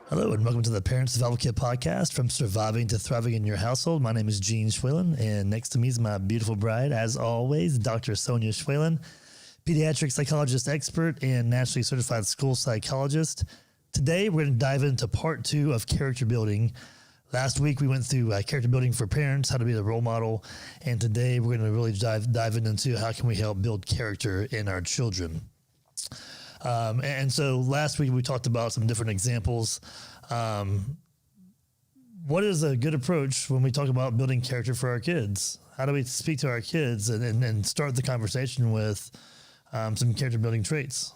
Hello and welcome to the Parent Survival Kit podcast, from surviving to thriving in your household. My name is Sonia Schwalen, and next to me is my beautiful bride, as always, Dr. Sonia Schwalen, pediatric psychologist expert and nationally certified school psychologist. Today, we're going to dive into part 2 of character building. Last week, we went through character building for parents, how to be the role model, and today we're going to really dive into how can we help build character in our children. And so last week we talked about some different examples. What is a good approach when we talk about building character for our kids? How do we speak to our kids and start the conversation with some character building traits?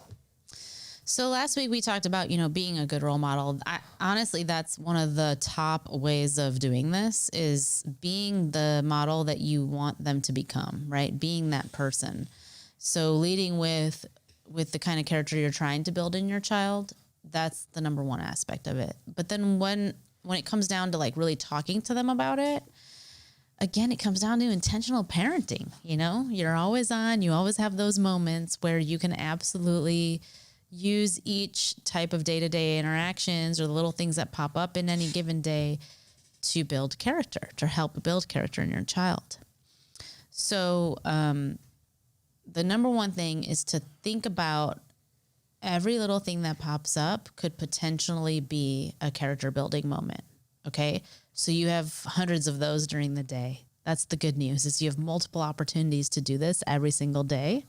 So last week we talked about, being a good role model. Honestly, that's one of the top ways of doing this, is being the model that you want them to become, right? Being that person. So leading with the kind of character you're trying to build in your child, that's the number one aspect of it. But then when it comes down to really talking to them about it, again, it comes down to intentional parenting. You're always on, you always have those moments where you can absolutely use each type of day-to-day interactions or the little things that pop up in any given day to build character, to help build character in your child. So, the number one thing is to think about every little thing that pops up could potentially be a character building moment. Okay. So you have hundreds of those during the day. That's the good news, is you have multiple opportunities to do this every single day.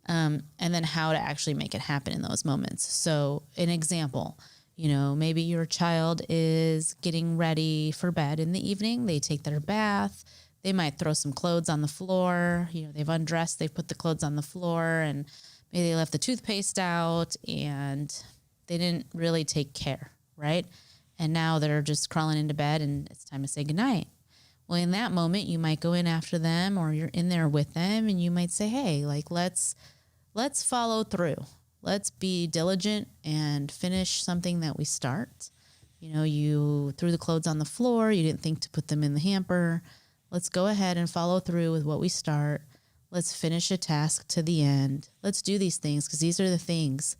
And then how to actually make it happen in those moments. So an example, maybe your child is getting ready for bed in the evening. They take their bath. They might throw some clothes on the floor. They've undressed, they've put the clothes on the floor, and maybe they left the toothpaste out and they didn't really take care, right? And now they're just crawling into bed and it's time to say goodnight. Well, in that moment, you might go in after them, or you're in there with them, and you might say, hey, let's follow through. Let's be diligent and finish something that we start. You threw the clothes on the floor. You didn't think to put them in the hamper. Let's go ahead and follow through with what we start. Let's finish a task to the end. Let's do these things, because these are the things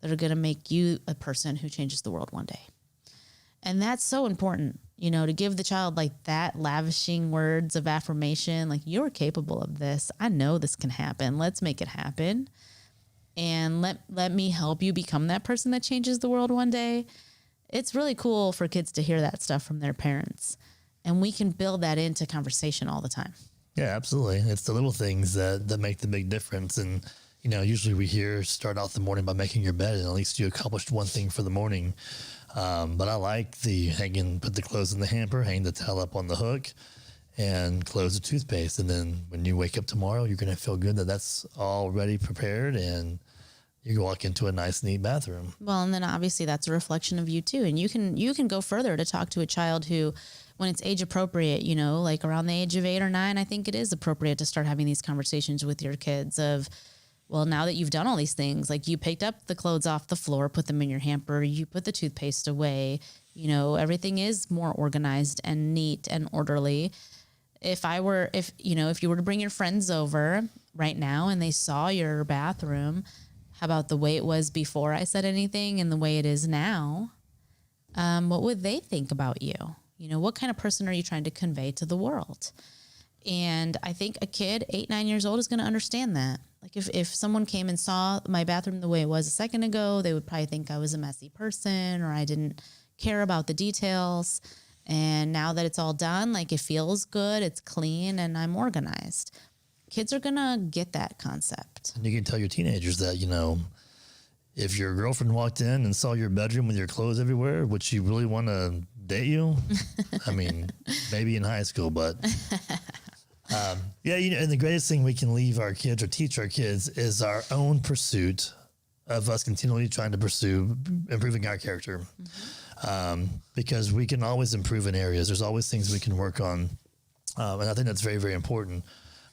that are going to make you a person who changes the world one day. And that's so important, to give the child that lavishing words of affirmation, you're capable of this. I know this can happen. Let's make it happen. And let me help you become that person that changes the world one day. It's really cool for kids to hear that stuff from their parents. And we can build that into conversation all the time. Yeah, absolutely. It's the little things that make the big difference. And, usually we hear start out the morning by making your bed, and at least you accomplished one thing for the morning. But I like put the clothes in the hamper, hang the towel up on the hook, and close the toothpaste. And then when you wake up tomorrow, you're going to feel good that that's already prepared, and you can walk into a nice, neat bathroom. Well, and then obviously that's a reflection of you too. And you can go further to talk to a child who, when it's age appropriate, around the age of 8 or 9, I think it is appropriate to start having these conversations with your kids of, well, now that you've done all these things, you picked up the clothes off the floor, put them in your hamper, you put the toothpaste away, everything is more organized and neat and orderly. If you were to bring your friends over right now and they saw your bathroom, how about the way it was before I said anything and the way it is now? What would they think about you? What kind of person are you trying to convey to the world? And I think a kid 8, 9 years old is going to understand that. If someone came and saw my bathroom the way it was a second ago, they would probably think I was a messy person, or I didn't care about the details. And now that it's all done, it feels good, it's clean, and I'm organized. Kids are going to get that concept. And you can tell your teenagers that, if your girlfriend walked in and saw your bedroom with your clothes everywhere, would she really want to date you? I mean, maybe in high school, but and the greatest thing we can leave our kids or teach our kids is our own pursuit of us continually trying to pursue improving our character. Mm-hmm. Because we can always improve in areas. There's always things we can work on. And I think that's very, very important.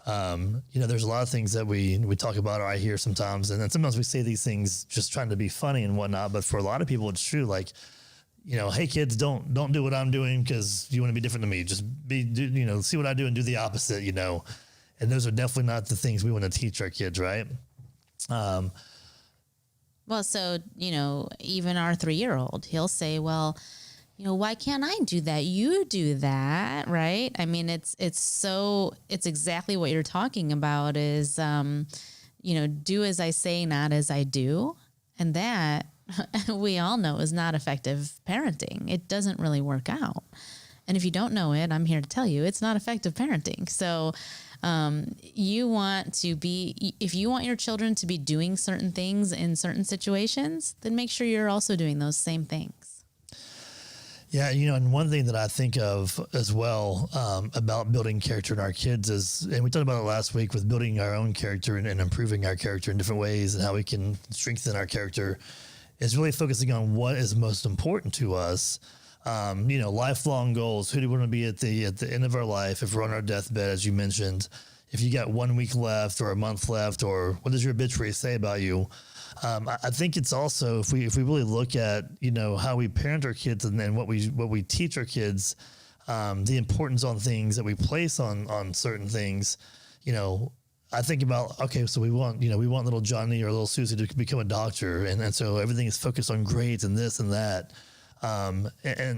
There's a lot of things that we talk about, or I hear sometimes, and then sometimes we say these things just trying to be funny and whatnot. But for a lot of people, it's true. Hey kids, don't do what I'm doing because you want to be different than me. Just see what I do and do the opposite, And those are definitely not the things we want to teach our kids, right? Well, so, even our 3-year-old, he'll say, well, why can't I do that? You do that, right? I mean, it's exactly what you're talking about is, do as I say, not as I do. And that we all know is not effective parenting. It doesn't really work out. And if you don't know it, I'm here to tell you it's not effective parenting. So, if you want your children to be doing certain things in certain situations, then make sure you're also doing those same things. Yeah, and one thing that I think of as well about building character in our kids is, and we talked about it last week with building our own character and improving our character in different ways and how we can strengthen our character, is really focusing on what is most important to us. Lifelong goals. Who do we want to be at the end of our life? If we're on our deathbed, as you mentioned, if you got 1 week left or a month left, or what does your obituary say about you? I think it's also, if we really look at, how we parent our kids and then what we teach our kids, the importance on things that we place on certain things, I think about, okay, so we want little Johnny or little Susie to become a doctor. And so everything is focused on grades and this and that. And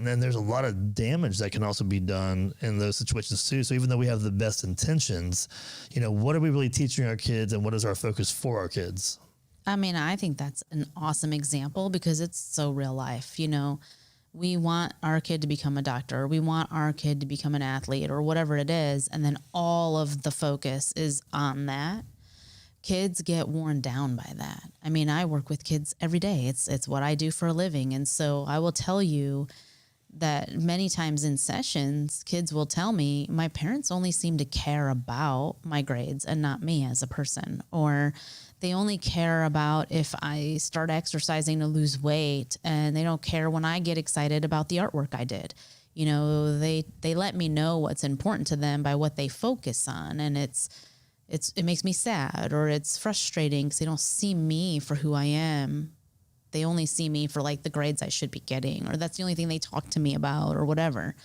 then there's a lot of damage that can also be done in those situations too. So even though we have the best intentions, what are we really teaching our kids and what is our focus for our kids? I mean, I think that's an awesome example because it's so real life. We want our kid to become a doctor. We want our kid to become an athlete or whatever it is. And then all of the focus is on that. Kids get worn down by that. I mean, I work with kids every day. It's what I do for a living. And so I will tell you that many times in sessions, kids will tell me, my parents only seem to care about my grades and not me as a person. Or they only care about if I start exercising to lose weight, and they don't care when I get excited about the artwork I did. They let me know what's important to them by what they focus on. And it makes me sad, or it's frustrating because they don't see me for who I am. They only see me for like the grades I should be getting, or that's the only thing they talk to me about, or whatever.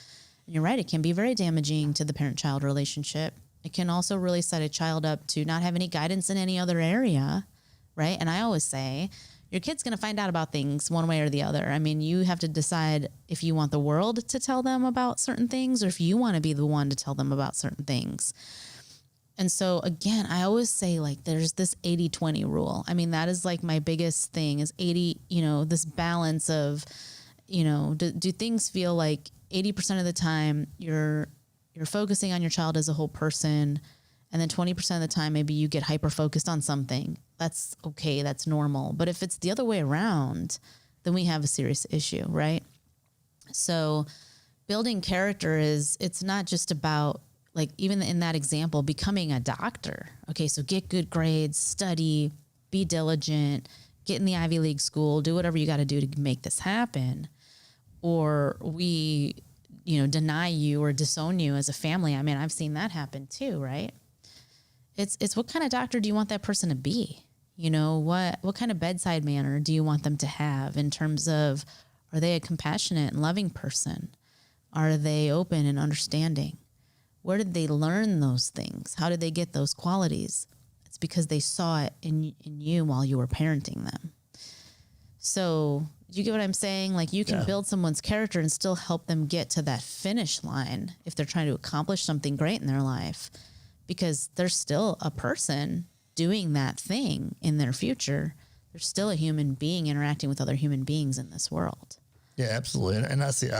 And you're right. It can be very damaging to the parent-child relationship. It can also really set a child up to not have any guidance in any other area, right? And I always say, your kid's going to find out about things one way or the other. I mean, you have to decide if you want the world to tell them about certain things, or if you want to be the one to tell them about certain things. And so again, I always say, like, there's this 80-20 rule. I mean, that is like my biggest thing is 80, this balance of, do things feel like 80% of the time you're focusing on your child as a whole person, and then 20% of the time maybe you get hyper focused on something. That's okay. That's normal. But if it's the other way around, then we have a serious issue, right? So building character it's not just about, like, even in that example, becoming a doctor. Okay, so get good grades, study, be diligent, get in the Ivy League school, do whatever you got to do to make this happen. Or we, deny you or disown you as a family. I mean, I've seen that happen too, right? It's what kind of doctor do you want that person to be? What kind of bedside manner do you want them to have in terms of, are they a compassionate and loving person? Are they open and understanding? Where did they learn those things? How did they get those qualities? It's because they saw it in you while you were parenting them. So you get what I'm saying? Like, you can build someone's character and still help them get to that finish line if they're trying to accomplish something great in their life, because they're still a person doing that thing in their future. They're still a human being interacting with other human beings in this world. Yeah, absolutely. And I've seen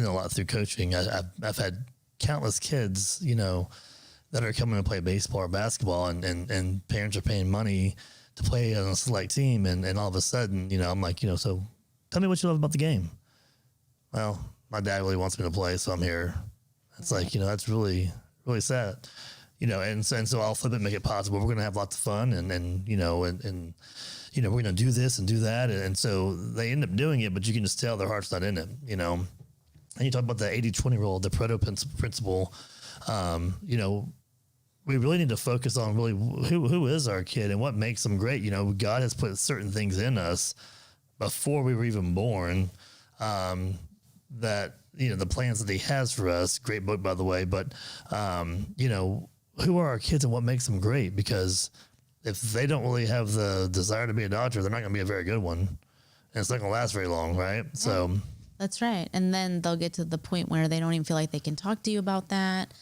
a lot through coaching. I've had countless kids, that are coming to play baseball or basketball, and parents are paying money to play on a select team. And all of a sudden, I'm like, so tell me what you love about the game. Well, my dad really wants me to play, so I'm here. It's like, that's really, really sad, and so I'll flip it and make it possible. We're going to have lots of fun and we're going to do this and do that. And so they end up doing it, but you can just tell their heart's not in it, And you talk about the 80-20 rule, the Pareto principle. We really need to focus on really who is our kid and what makes them great. God has put certain things in us before we were even born, that, the plans that he has for us. Great book, by the way. But, who are our kids and what makes them great? Because if they don't really have the desire to be a doctor, they're not going to be a very good one. And it's not going to last very long, right? Yeah. So that's right. And then they'll get to the point where they don't even feel like they can talk to you about that.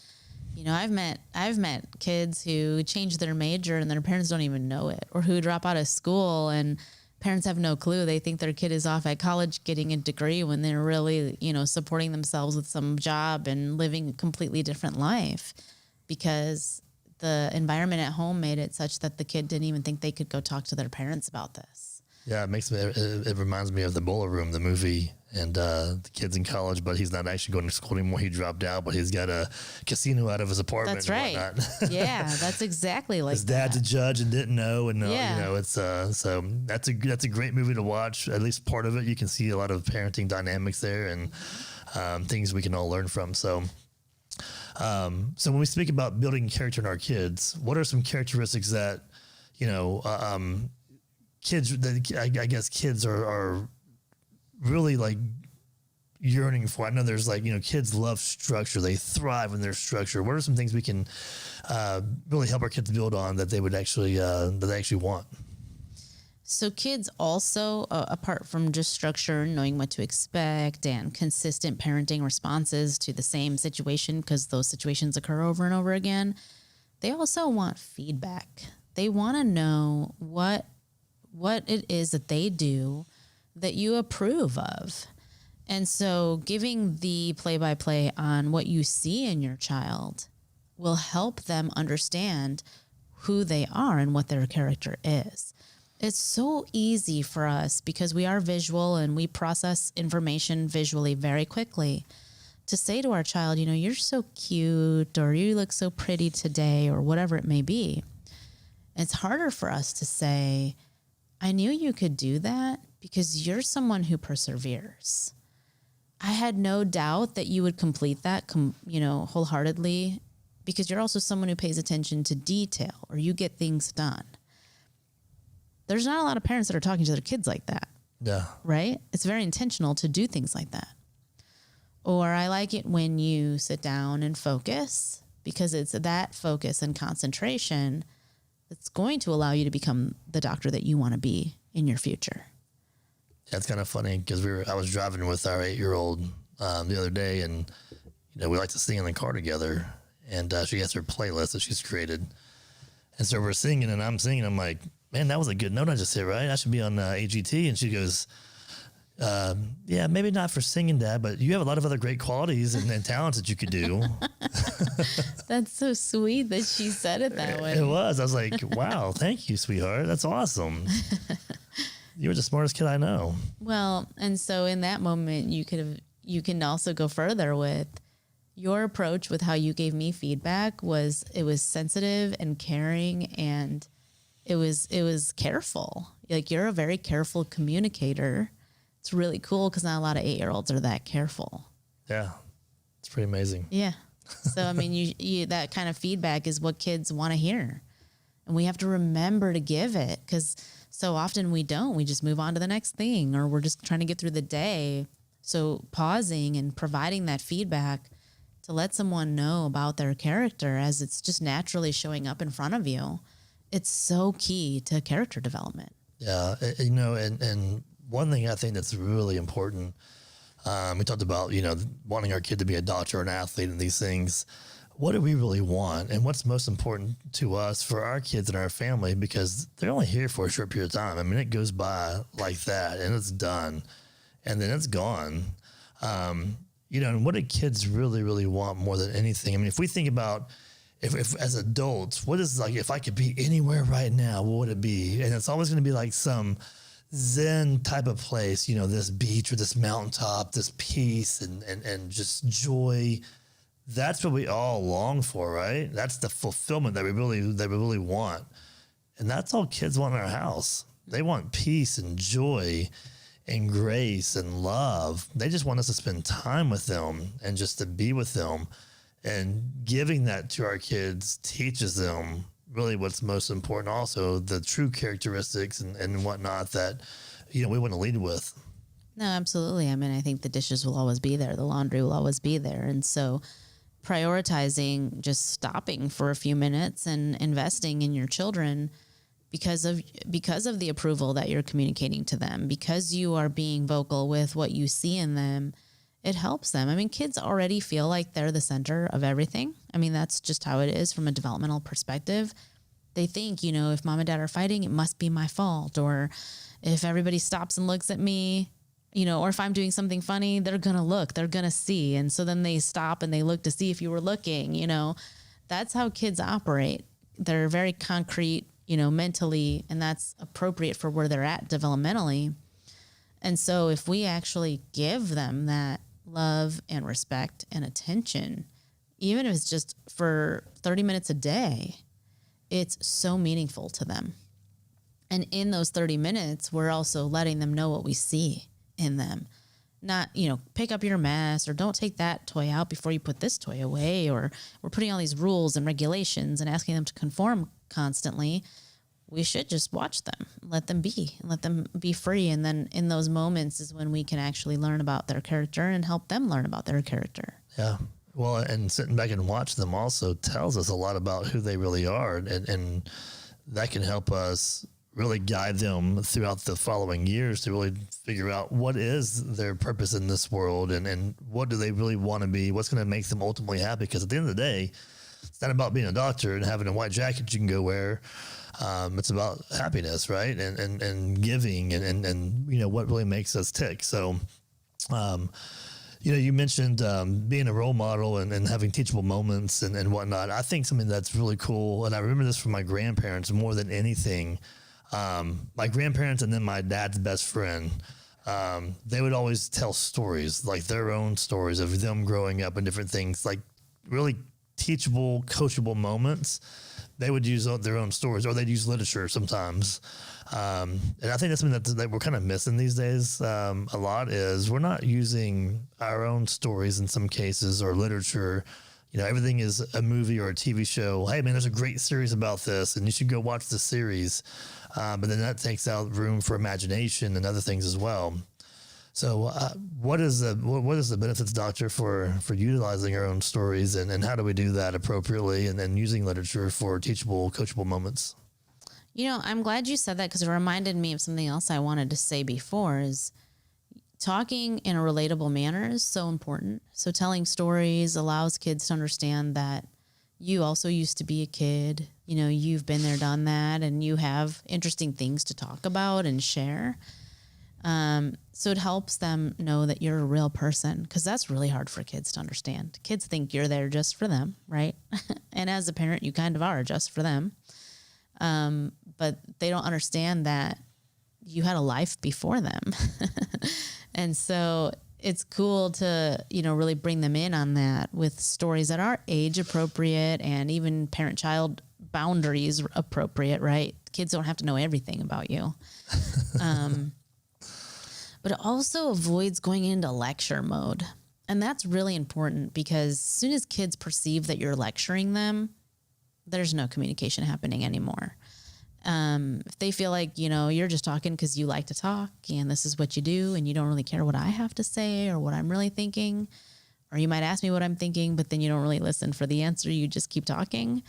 You know, I've met kids who change their major and their parents don't even know it, or who drop out of school and parents have no clue. They think their kid is off at college getting a degree when they're really, you know, supporting themselves with some job and living a completely different life, because the environment at home made it such that the kid didn't even think they could go talk to their parents about this. Yeah, it reminds me of The Boiler Room, the movie, and the kid's in college, but he's not actually going to school anymore. He dropped out, but he's got a casino out of his apartment. That's right. And whatnot. Yeah, that's exactly like his dad's that. a judge and didn't know, and you know, it's so that's a great movie to watch. At least part of it, you can see a lot of parenting dynamics there and things we can all learn from. So when we speak about building character in our kids, what are some characteristics that, you know, kids that I guess kids are really like yearning for? I know there's like, you know, kids love structure. They thrive when there's structure. What are some things we can really help our kids build on that they would actually that they actually want? So kids also, apart from just structure, knowing what to expect and consistent parenting responses to the same situation, because those situations occur over and over again, they also want feedback. They want to know what it is that they do that you approve of. And so giving the play-by-play on what you see in your child will help them understand who they are and what their character is. It's so easy for us, because we are visual and we process information visually very quickly, to say to our child, you know, you're so cute, or you look so pretty today, or whatever it may be. It's harder for us to say, I knew you could do that because you're someone who perseveres. I had no doubt that you would complete that, you know, wholeheartedly, because you're also someone who pays attention to detail, or you get things done. There's not a lot of parents that are talking to their kids like that. Yeah. Right? It's very intentional to do things like that. Or I like it when you sit down and focus, because it's that focus and concentration that's going to allow you to become the doctor that you want to be in your future. Yeah, it's kind of funny because I was driving with our 8-year-old the other day, and you know, we like to sing in the car together, and she has her playlist that she's created, and so we're singing and I'm singing. I'm like, man, that was a good note I just hit, right? I should be on AGT. And she goes, yeah, maybe not for singing, Dad, but you have a lot of other great qualities and talents that you could do. That's so sweet that she said it that way. It was. I was like, wow, thank you, sweetheart. That's awesome. You were the smartest kid I know. Well, and so in that moment, you can also go further with your approach with how you gave me feedback. It was sensitive and caring, and it was careful. Like, you're a very careful communicator. It's really cool because not a lot of 8-year-olds are that careful. Yeah, it's pretty amazing. Yeah. So, I mean, you that kind of feedback is what kids want to hear. And we have to remember to give it, because so often we don't. We just move on to the next thing, or we're just trying to get through the day. So pausing and providing that feedback to let someone know about their character as it's just naturally showing up in front of you, it's so key to character development. Yeah, you know, and one thing I think that's really important, we talked about, you know, wanting our kid to be a doctor or an athlete and these things. What do we really want, and what's most important to us for our kids and our family, because they're only here for a short period of time. I mean, it goes by like that and it's done and then it's gone. You know, and what do kids really, really want more than anything? I mean, if we think about if as adults, what is, like, if I could be anywhere right now, what would it be? And it's always going to be like some Zen type of place, you know, this beach or this mountaintop, this peace and just joy. That's what we all long for, right? That's the fulfillment that we really want. And that's all kids want in our house. They want peace and joy and grace and love. They just want us to spend time with them and just to be with them. And giving that to our kids teaches them really what's most important, also the true characteristics and whatnot that, you know, we want to lead with. No, absolutely. I mean, I think the dishes will always be there. The laundry will always be there. And so prioritizing just stopping for a few minutes and investing in your children because of the approval that you're communicating to them, because you are being vocal with what you see in them, it helps them. I mean, kids already feel like they're the center of everything. I mean, that's just how it is from a developmental perspective. They think, if mom and dad are fighting, it must be my fault. Or if everybody stops and looks at me, or if I'm doing something funny, they're going to look, they're going to see. And so then they stop and they look to see if you were looking, that's how kids operate. They're very concrete, mentally, and that's appropriate for where they're at developmentally. And so if we actually give them that love and respect and attention, even if it's just for 30 minutes a day, it's so meaningful to them. And in those 30 minutes, we're also letting them know what we see in them. Not, pick up your mess, or don't take that toy out before you put this toy away, or we're putting all these rules and regulations and asking them to conform constantly. We should just watch them, let them be free. And then in those moments is when we can actually learn about their character and help them learn about their character. Yeah. Well, and sitting back and watching them also tells us a lot about who they really are. And that can help us really guide them throughout the following years to really figure out what is their purpose in this world, and what do they really want to be, what's going to make them ultimately happy. Because at the end of the day, it's not about being a doctor and having a white jacket you can go wear. It's about happiness, right? And giving and what really makes us tick. So, you mentioned being a role model and having teachable moments and whatnot. I think something that's really cool, and I remember this from my grandparents more than anything. My grandparents and then my dad's best friend, they would always tell stories, like their own stories of them growing up and different things, like really teachable, coachable moments. They would use their own stories, or they'd use literature sometimes. And I think that's something that we're kind of missing these days a lot, is we're not using our own stories in some cases, or literature. Everything is a movie or a TV show. Hey, man, there's a great series about this, and you should go watch the series. But then that takes out room for imagination and other things as well. So what is the benefits, doctor, for utilizing our own stories, and how do we do that appropriately, and then using literature for teachable, coachable moments? I'm glad you said that, because it reminded me of something else I wanted to say before, is talking in a relatable manner is so important. So telling stories allows kids to understand that you also used to be a kid. You've been there, done that, and you have interesting things to talk about and share. So it helps them know that you're a real person, because that's really hard for kids to understand. Kids think you're there just for them, right? And as a parent, you kind of are just for them. But they don't understand that you had a life before them. And so it's cool to, really bring them in on that with stories that are age appropriate and even parent-child boundaries appropriate, right? Kids don't have to know everything about you. But it also avoids going into lecture mode. And that's really important, because as soon as kids perceive that you're lecturing them, there's no communication happening anymore. If they feel like, you're just talking because you like to talk and this is what you do, and you don't really care what I have to say or what I'm really thinking, or you might ask me what I'm thinking, but then you don't really listen for the answer. You just keep talking.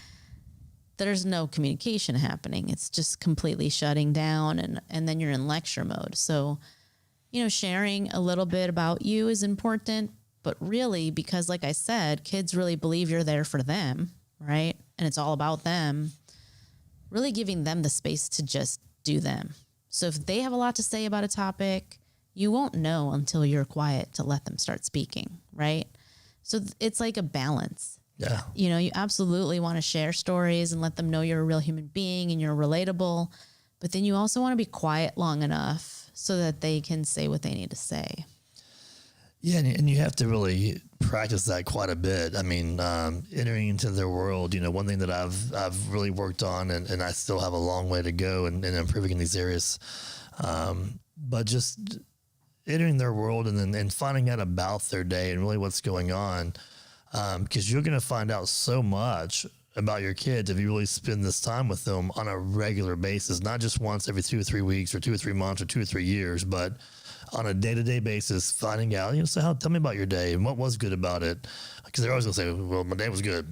There's no communication happening. It's just completely shutting down, and then you're in lecture mode. So, sharing a little bit about you is important, but really, because like I said, kids really believe you're there for them, right? And it's all about them. Really giving them the space to just do them. So if they have a lot to say about a topic, you won't know until you're quiet to let them start speaking, right? So it's like a balance. Yeah. You absolutely want to share stories and let them know you're a real human being and you're relatable, but then you also want to be quiet long enough so that they can say what they need to say. Yeah, and you have to really practice that quite a bit. I mean, entering into their world, one thing that I've really worked on, and I still have a long way to go in improving in these areas, but just entering their world and finding out about their day and really what's going on, because you're going to find out so much about your kids if you really spend this time with them on a regular basis, not just once every 2 or 3 weeks or 2 or 3 months or 2 or 3 years, but on a day-to-day basis, finding out, tell me about your day and what was good about it. Because they're always going to say, well, my day was good.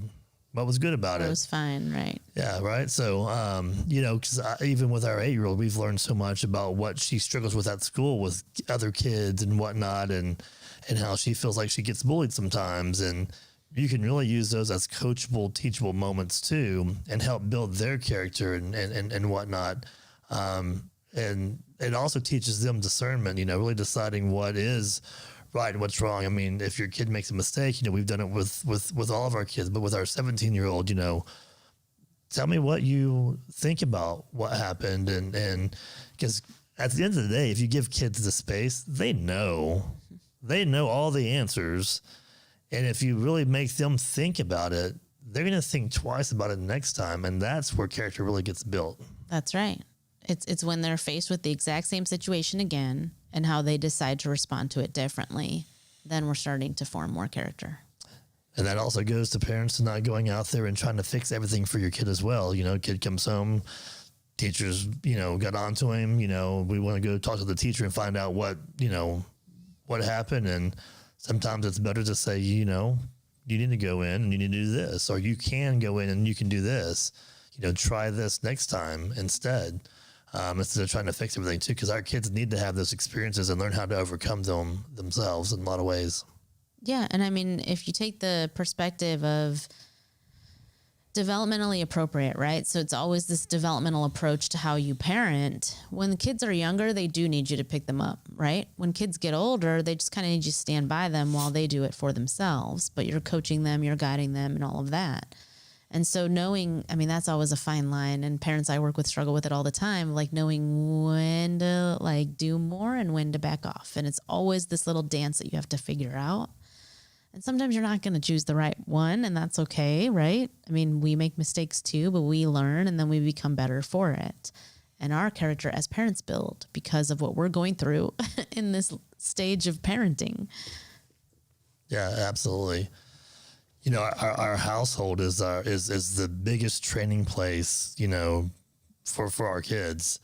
what was good about It it. was fine, right? Yeah, right. So, because even with our 8-year-old, we've learned so much about what she struggles with at school with other kids and whatnot, and how she feels like she gets bullied sometimes. And you can really use those as coachable, teachable moments too, and help build their character and whatnot. And it also teaches them discernment, really deciding what is right and what's wrong. I mean, if your kid makes a mistake, we've done it with all of our kids, but with our 17-year-old, tell me what you think about what happened. And because at the end of the day, if you give kids the space, they know all the answers. And if you really make them think about it, they're going to think twice about it next time. And that's where character really gets built. That's right. It's when they're faced with the exact same situation again and how they decide to respond to it differently, then we're starting to form more character. And that also goes to parents not going out there and trying to fix everything for your kid as well. Kid comes home, teachers, got onto him, we want to go talk to the teacher and find out what happened. And sometimes it's better to say, you need to go in and you need to do this, or you can go in and you can do this, try this next time instead of trying to fix everything too. Because our kids need to have those experiences and learn how to overcome them themselves in a lot of ways. Yeah. And I mean, if you take the perspective of developmentally appropriate, right? So it's always this developmental approach to how you parent. When the kids are younger, they do need you to pick them up, right? When kids get older, they just kind of need you to stand by them while they do it for themselves, but you're coaching them, you're guiding them and all of that. And so that's always a fine line, and parents I work with struggle with it all the time, like knowing when to do more and when to back off. And it's always this little dance that you have to figure out. And sometimes you're not going to choose the right one, and that's okay, right? I mean, we make mistakes too, but we learn and then we become better for it. And our character as parents build because of what we're going through in this stage of parenting. Yeah, absolutely. Our household is the biggest training place, for our kids.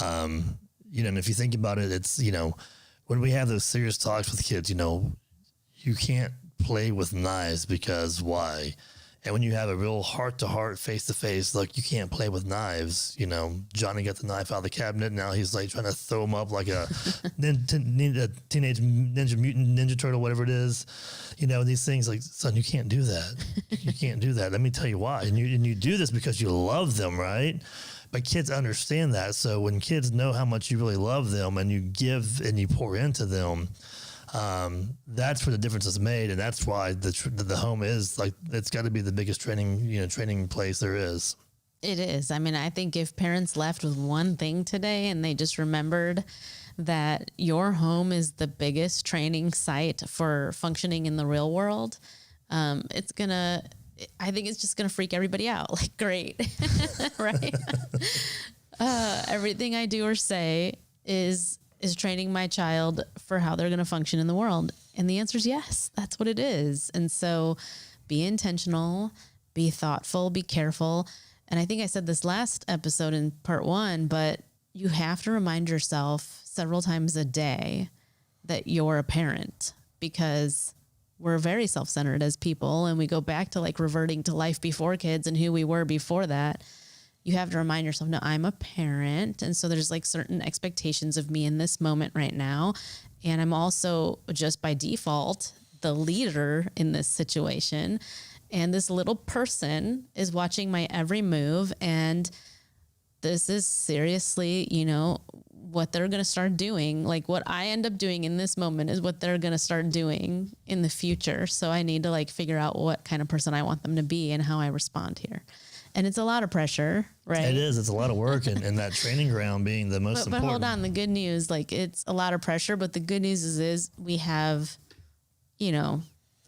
And if you think about it, it's, when we have those serious talks with kids, you can't play with knives because why? And when you have a real heart-to-heart, face-to-face, you can't play with knives. Johnny got the knife out of the cabinet. Now he's trying to throw him up like a teenage ninja mutant ninja turtle, whatever it is. These things son, you can't do that. You can't do that. Let me tell you why. And you do this because you love them, right? But kids understand that. So when kids know how much you really love them and you give and you pour into them, that's where the difference is made, and that's why the home is it's got to be the biggest training place there is. It is. I mean, I think if parents left with one thing today and they just remembered that your home is the biggest training site for functioning in the real world, I think it's just gonna freak everybody out. Great, right? Everything I do or say is training my child for how they're going to function in the world. And the answer is yes, that's what it is. And so be intentional, be thoughtful, be careful. And I think I said this last episode in part 1, but you have to remind yourself several times a day that you're a parent, because we're very self-centered as people. And we go back to reverting to life before kids and who we were before that. You have to remind yourself, no, I'm a parent. And so there's certain expectations of me in this moment right now. And I'm also just by default, the leader in this situation. And this little person is watching my every move. And this is seriously, what they're going to start doing. What I end up doing in this moment is what they're going to start doing in the future. So I need to figure out what kind of person I want them to be and how I respond here. And it's a lot of pressure, right? It is. It's a lot of work, and that training ground being the most important. But hold on, the good news, it's a lot of pressure, but the good news is we have,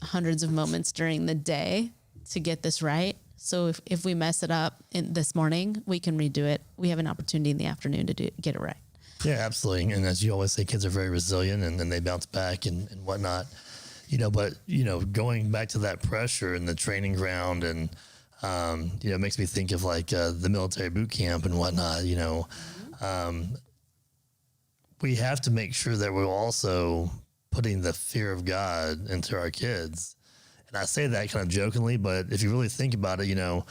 hundreds of moments during the day to get this right. So if we mess it up this morning, we can redo it. We have an opportunity in the afternoon to get it right. Yeah, absolutely. And as you always say, kids are very resilient and then they bounce back and whatnot, but, going back to that pressure and the training ground and, it makes me think of the military boot camp and whatnot, we have to make sure that we're also putting the fear of God into our kids And I say that kind of jokingly, but if you really think about it,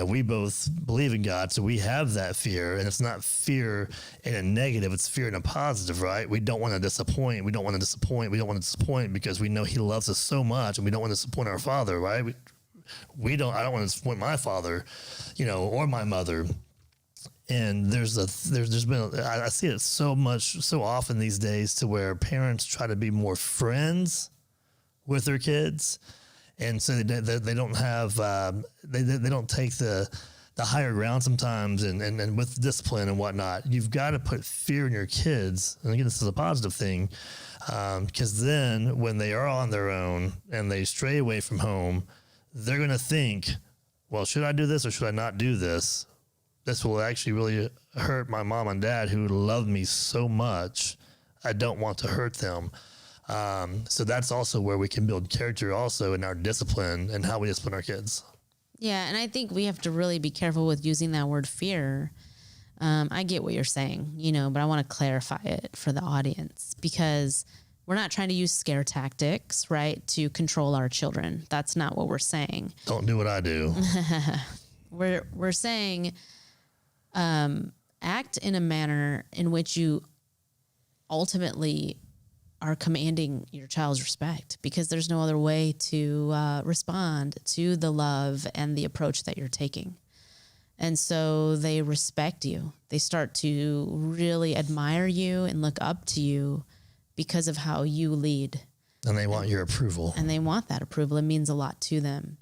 we both believe in God, so we have that fear, and it's not fear in a negative, it's fear in a positive, right? We don't want to disappoint. We don't want to disappoint because we know He loves us so much, and we don't want to disappoint our Father, right? I don't want to disappoint my father, or my mother. And I see it so often these days to where parents try to be more friends with their kids. And so they don't have, they don't take the higher ground sometimes and with discipline and whatnot. You've got to put fear in your kids. And again, this is a positive thing, because then when they are on their own and they stray away from home, they're going to think, well, should I do this or should I not do this? This will actually really hurt my mom and dad who love me so much. I don't want to hurt them. So that's also where we can build character also in our discipline and how we discipline our kids. Yeah. And I think we have to really be careful with using that word fear. I get what you're saying, but I want to clarify it for the audience, because we're not trying to use scare tactics, right, to control our children. That's not what we're saying. Don't do what I do. We're saying, act in a manner in which you ultimately are commanding your child's respect, because there's no other way to respond to the love and the approach that you're taking. And so they respect you. They start to really admire you and look up to you because of how you lead. And they want your approval. And they want that approval. It means a lot to them.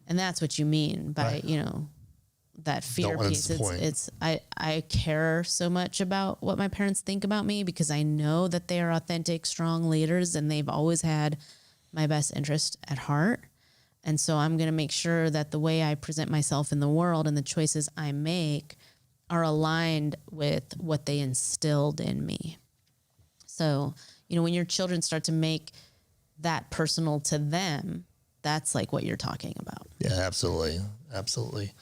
And that's what you mean by, right. That fear piece. I care so much about what my parents think about me, because I know that they are authentic, strong leaders, and they've always had my best interest at heart. And so I'm going to make sure that the way I present myself in the world and the choices I make are aligned with what they instilled in me. So, when your children start to make that personal to them, that's like what you're talking about. Yeah, absolutely. Absolutely.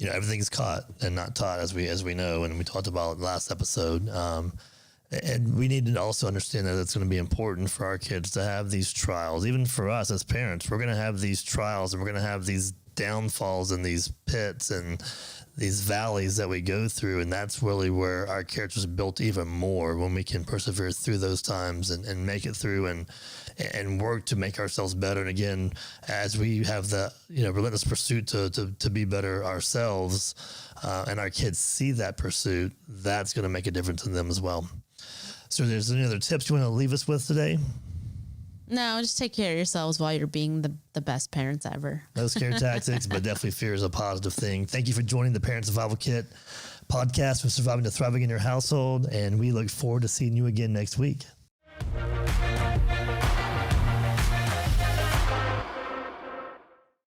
Everything is caught and not taught, as we know, and we talked about last episode. And we need to also understand that it's going to be important for our kids to have these trials. Even for us as parents, we're going to have these trials, and we're going to have these downfalls and these pits and these valleys that we go through. And that's really where our character is built even more, when we can persevere through those times and make it through and work to make ourselves better. And again, as we have the relentless pursuit to be better ourselves, and our kids see that pursuit, that's going to make a difference in them as well. So there's any other tips you want to leave us with today? No, just take care of yourselves while you're being the best parents ever. No scare tactics, but definitely fear is a positive thing. Thank you for joining the Parent Survival Kit podcast for surviving to thriving in your household. And we look forward to seeing you again next week.